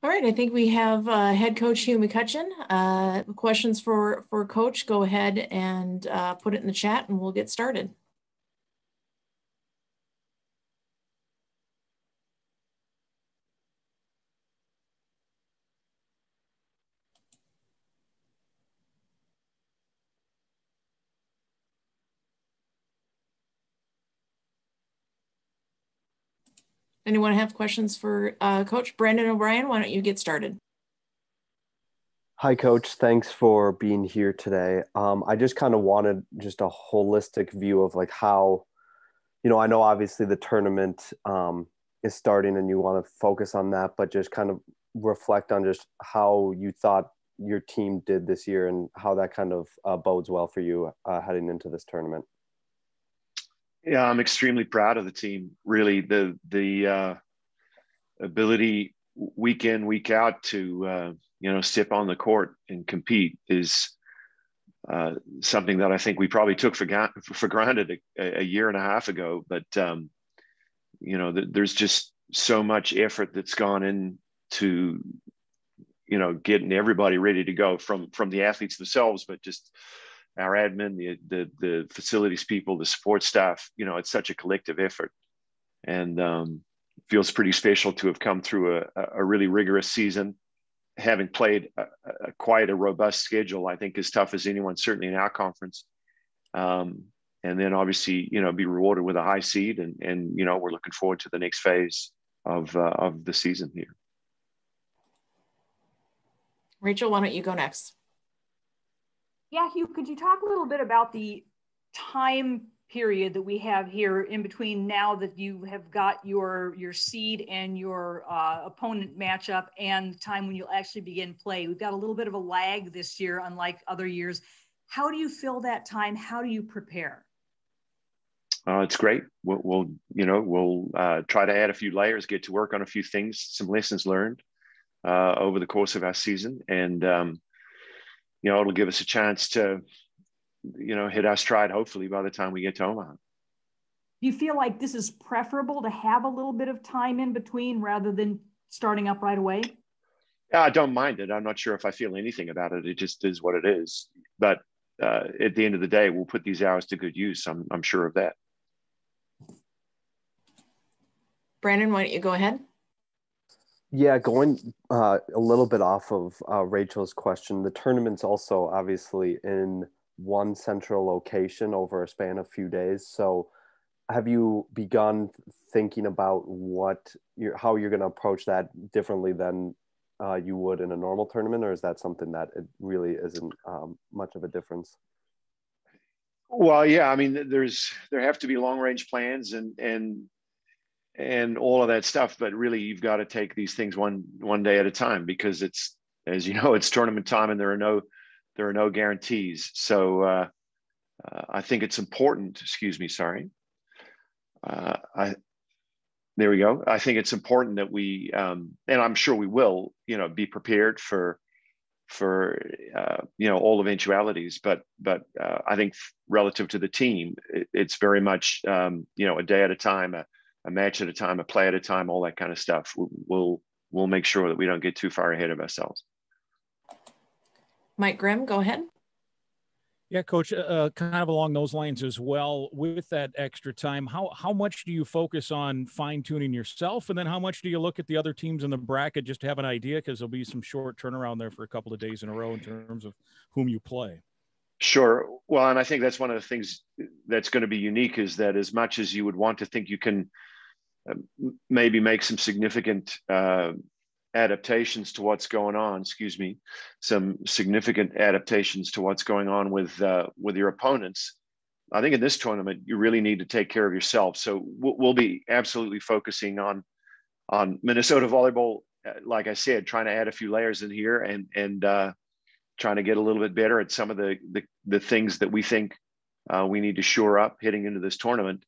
All right, I think we have head coach Hugh McCutcheon. Questions for coach, go ahead and put it in the chat and we'll get started. Anyone have questions for Coach? Brandon O'Brien, why don't you get started? Hi, Coach. Thanks for being here today. I just kind of wanted just a holistic view of like how, I know obviously the tournament is starting and you want to focus on that, but just kind of reflect on just how you thought your team did this year and how that kind of bodes well for you heading into this tournament. Yeah, I'm extremely proud of the team. Really, the ability week in, week out to step on the court and compete is something that I think we probably took for granted a year and a half ago. But there's just so much effort that's gone into getting everybody ready to go from the athletes themselves, but just our admin, the facilities people, the support staff. It's such a collective effort, and feels pretty special to have come through a really rigorous season, having played quite a robust schedule. I think as tough as anyone, certainly in our conference, and then obviously be rewarded with a high seed, and we're looking forward to the next phase of the season here. Rachel, why don't you go next? Yeah, Hugh, could you talk a little bit about the time period that we have here in between now that you have got your seed and your opponent matchup and the time when you'll actually begin play? We've got a little bit of a lag this year, unlike other years. How do you fill that time? How do you prepare? It's great. We'll try to add a few layers, get to work on a few things, some lessons learned over the course of our season, and it'll give us a chance to hit our stride, hopefully, by the time we get to Omaha. Do you feel like this is preferable to have a little bit of time in between rather than starting up right away? Yeah, I don't mind it. I'm not sure if I feel anything about it. It just is what it is. But at the end of the day, we'll put these hours to good use. I'm sure of that. Brandon, why don't you go ahead? Yeah, going a little bit off of Rachel's question, the tournament's also obviously in one central location over a span of a few days. So have you begun thinking about how you're going to approach that differently than you would in a normal tournament, or is that something that it really isn't much of a difference? Well, yeah, I mean, there have to be long range plans and all of that stuff, but really you've got to take these things one day at a time, because it's, as you know, it's tournament time and there are no guarantees. So I think it's important. Excuse me, sorry. There we go. I think it's important that we, and I'm sure we will, be prepared for all eventualities. But I think relative to the team, it's very much a day at a time, a match at a time, a play at a time, all that kind of stuff. We'll make sure that we don't get too far ahead of ourselves. Mike Grimm, go ahead. Yeah, Coach, kind of along those lines as well, with that extra time, how much do you focus on fine-tuning yourself, and then how much do you look at the other teams in the bracket just to have an idea, because there'll be some short turnaround there for a couple of days in a row in terms of whom you play? Sure. Well, and I think that's one of the things that's going to be unique, is that as much as you would want to think you can maybe make some significant adaptations to what's going on, some significant adaptations to what's going on with your opponents, I think in this tournament, you really need to take care of yourself. So we'll be absolutely focusing on Minnesota volleyball, like I said, trying to add a few layers in here and trying to get a little bit better at some of the things that we think we need to shore up heading into this tournament.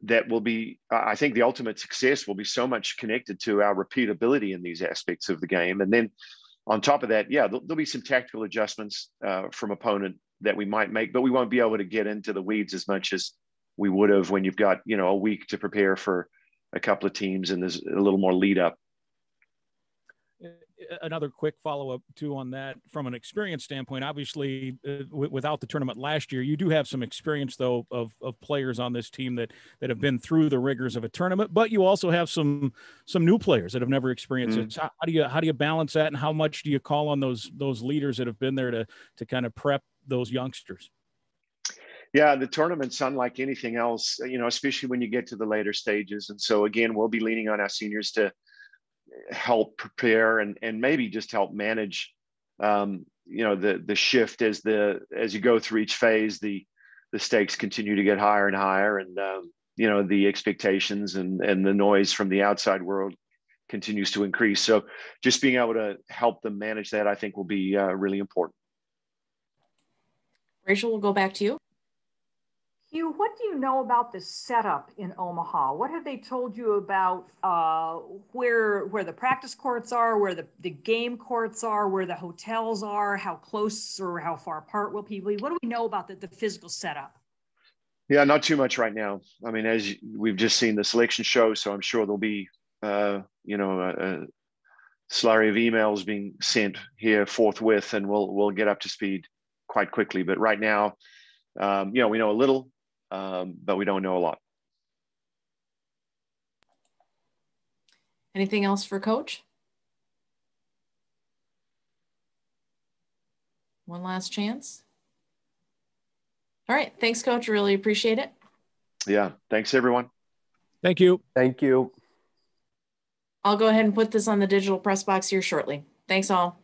That will be, I think the ultimate success will be so much connected to our repeatability in these aspects of the game. And then on top of that, yeah, there'll be some tactical adjustments from opponent that we might make, but we won't be able to get into the weeds as much as we would have when you've got, a week to prepare for a couple of teams and there's a little more lead up. Another quick follow-up too on that from an experience standpoint. Obviously, without the tournament last year, you do have some experience though of players on this team that have been through the rigors of a tournament, but you also have some new players that have never experienced it. So how do you balance that, and how much do you call on those leaders that have been there to kind of prep those youngsters? Yeah, the tournament's unlike anything else, especially when you get to the later stages. And so again, we'll be leaning on our seniors to help prepare and maybe just help manage the shift as you go through each phase. The stakes continue to get higher and higher, and the expectations and the noise from the outside world continues to increase. So just being able to help them manage that, I think, will be really important. Rachel, we'll go back to you. Hugh, what do you know about the setup in Omaha? What have they told you about where the practice courts are, where the game courts are, where the hotels are, how close or how far apart will people be? What do we know about the physical setup? Yeah, not too much right now. I mean, as we've just seen the selection show, so I'm sure there'll be, a slurry of emails being sent here forthwith, and we'll get up to speed quite quickly. But right now, we know a little. But we don't know a lot. Anything else for Coach? One last chance. All right. Thanks, Coach. Really appreciate it. Yeah. Thanks, everyone. Thank you. Thank you. I'll go ahead and put this on the digital press box here shortly. Thanks all.